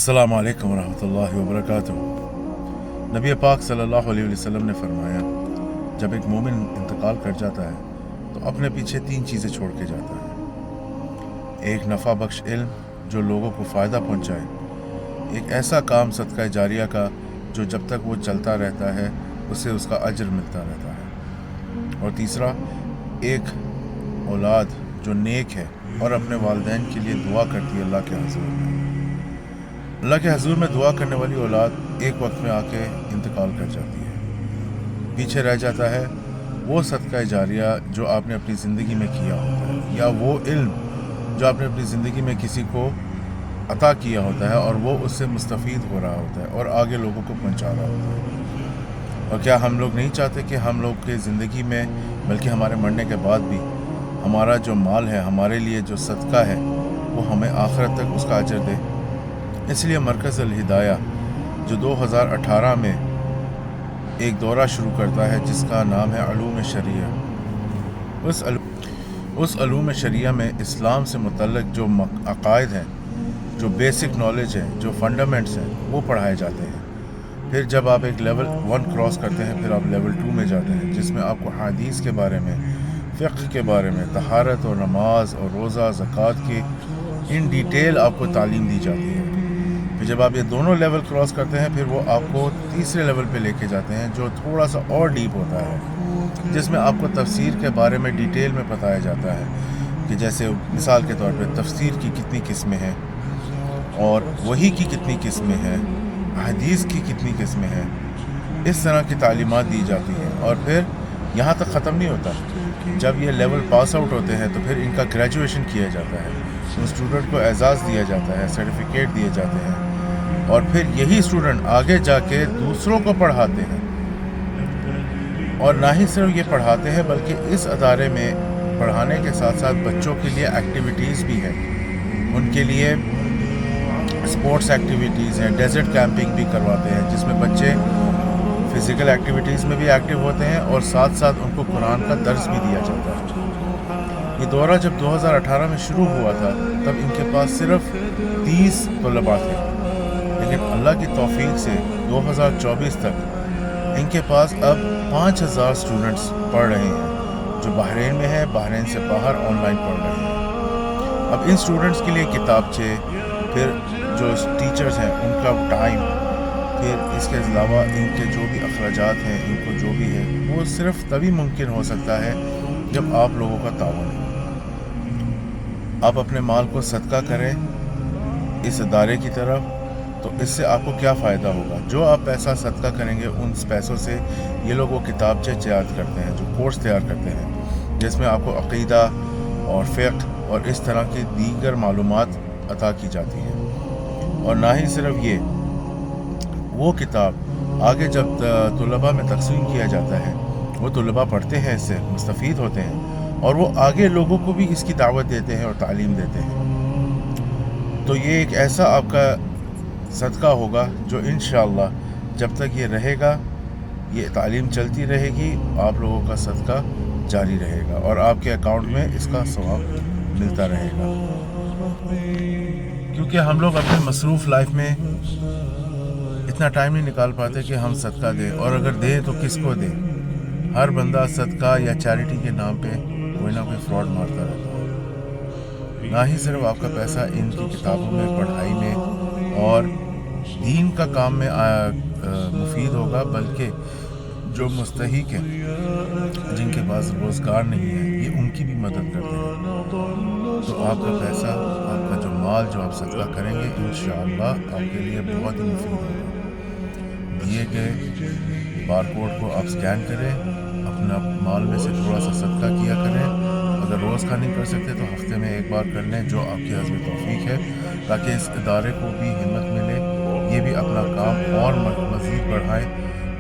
अस्सलामु अलैकुम वरहमतुल्लाहि वबरकातुहू। नबी पाक सल्लल्लाहु अलैहि वसल्लम ने फरमाया, जब एक मोमिन इंतकाल कर जाता है तो अपने पीछे 3 चीज़ें छोड़ के जाता है। एक नफ़ा बख्श इल्म जो लोगों को फ़ायदा पहुँचाए, एक ऐसा काम सदका जारिया का जो जब तक वो चलता रहता है उसे उसका अजर मिलता रहता है, और तीसरा एक औलाद जो नेक है और अपने वालिदैन के लिए दुआ करती है अल्लाह के हज़ूर में। अल्लाह के हज़ूर में दुआ करने वाली औलाद एक वक्त में आके इंतकाल कर जाती है। पीछे रह जाता है वो सदका जारिया जो आपने अपनी ज़िंदगी में किया होता है, या वो इल्म जो आपने अपनी ज़िंदगी में किसी को अता किया होता है और वो उससे मुस्तफ़ीद हो रहा होता है और आगे लोगों को पहुंचा रहा होता है। और क्या हम लोग नहीं चाहते कि हम लोग के ज़िंदगी में, बल्कि हमारे मरने के बाद भी हमारा जो माल है, हमारे लिए जो सदका है, वो हमें आखिरत तक उसका अजर दे। इसलिए मरकज़ अल हिदाया जो 2018 में एक दौरा शुरू करता है जिसका नाम है अलूम शरिया, उस अलूम शरिया में इस्लाम से मुतल्लिक़ जो अक़ायद हैं, जो बेसिक नॉलेज है, जो फंडामेंट्स हैं, वो पढ़ाए जाते हैं। फिर जब आप एक लेवल 1 क्रॉस करते हैं, फिर आप लेवल 2 में जाते हैं, जिसमें आपको हदीस के बारे में, फ़िक़्ह के बारे में, तहारत और नमाज और रोज़ा ज़कात की इन डिटेल आपको तालीम दी जाती है। फिर जब आप ये दोनों लेवल क्रॉस करते हैं, फिर वो आपको तीसरे लेवल पे लेके जाते हैं जो थोड़ा सा और डीप होता है, जिसमें आपको तफसीर के बारे में डिटेल में बताया जाता है कि जैसे मिसाल के तौर पे तफसीर की कितनी किस्में हैं, और वही की कितनी किस्में हैं, हदीस की कितनी किस्में हैं। इस तरह की तालीमात दी जाती हैं। और फिर यहाँ तक ख़त्म नहीं होता, जब ये लेवल पास आउट होते हैं तो फिर इनका ग्रेजुएशन किया जाता है, उन स्टूडेंट को एजाज़ दिया जाता है, सर्टिफिकेट दिए जाते हैं, और फिर यही स्टूडेंट आगे जाके दूसरों को पढ़ाते हैं। और ना ही सिर्फ ये पढ़ाते हैं, बल्कि इस अदारे में पढ़ाने के साथ साथ बच्चों के लिए एक्टिविटीज़ भी हैं। उनके लिए स्पोर्ट्स एक्टिविटीज़ हैं, डेजर्ट कैंपिंग भी करवाते हैं, जिसमें बच्चे फ़िज़िकल एक्टिविटीज़ में भी एक्टिव होते हैं और साथ साथ उनको कुरान का दर्स भी दिया जाता है। ये दौरा जब 2018 में शुरू हुआ था तब इनके पास सिर्फ 30 तलबा थे, लेकिन अल्लाह की तौफीक से 2024 तक इनके पास अब 5000 स्टूडेंट्स पढ़ रहे हैं, जो बहरीन में है, बहरीन से बाहर ऑनलाइन पढ़ रहे हैं। अब इन स्टूडेंट्स के लिए किताबचे, फिर जो टीचर्स हैं उनका टाइम, फिर इसके अलावा इनके जो भी अखराजात हैं, इनको जो भी है, वो सिर्फ तभी मुमकिन हो सकता है जब आप लोगों का ताउन हो। आप अपने माल को सदका करें इस अदारे की तरफ, तो इससे आपको क्या फ़ायदा होगा। जो आप पैसा सदका करेंगे, उन पैसों से ये लोग वो किताबचे तैयार करते हैं, जो कोर्स तैयार करते हैं, जिसमें आपको अक़ीदा और फ़िक़्ह और इस तरह की दीगर मालूमात अता की जाती हैं। और ना ही सिर्फ ये, वो किताब आगे जब तलबा में तक़सीम किया जाता है, वो तलबा पढ़ते हैं, इससे मुस्तफ़ीद होते हैं, और वो आगे लोगों को भी इसकी दावत देते हैं और तालीम देते हैं। तो ये एक ऐसा आपका सदका होगा जो इंशाअल्लाह जब तक ये रहेगा, ये तालीम चलती रहेगी, आप लोगों का सदका जारी रहेगा और आपके अकाउंट में इसका सवाब मिलता रहेगा। क्योंकि हम लोग अपने मसरूफ़ लाइफ में इतना टाइम नहीं निकाल पाते कि हम सदका दें, और अगर दें तो किसको दें। हर बंदा सदका या चैरिटी के नाम पे कोई ना कोई फ्रॉड मारता रहता है। ना ही सिर्फ आपका पैसा इनकी किताबों में, पढ़ाई में और दीन का काम में मुफीद होगा, बल्कि जो मुस्तहिक हैं, जिनके पास रोज़गार नहीं है, ये उनकी भी मदद करते हैं। तो आपका पैसा, आपका जो माल जो आप सदका करेंगे, इंशाअल्लाह आपके लिए बहुत ही मुफीद होगा। दिए गए बारकोड को आप स्कैन करें, अपना माल में से थोड़ा सा सदका किया करें। अगर रोज़ का नहीं कर सकते तो हफ्ते में एक बार कर लें, जो आपकी हज़्म तौफीक है, ताकि इस इदारे को भी हिम्मत मिले, ये भी अपना काम और मज़ीद बढ़ाएँ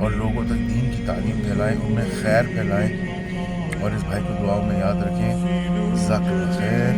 और लोगों तक दीन की तालीम फैलाएँ, उनमें खैर फैलाएँ। और इस भाई को दुआओं में याद रखें। ज़ाकल्लाह खैर।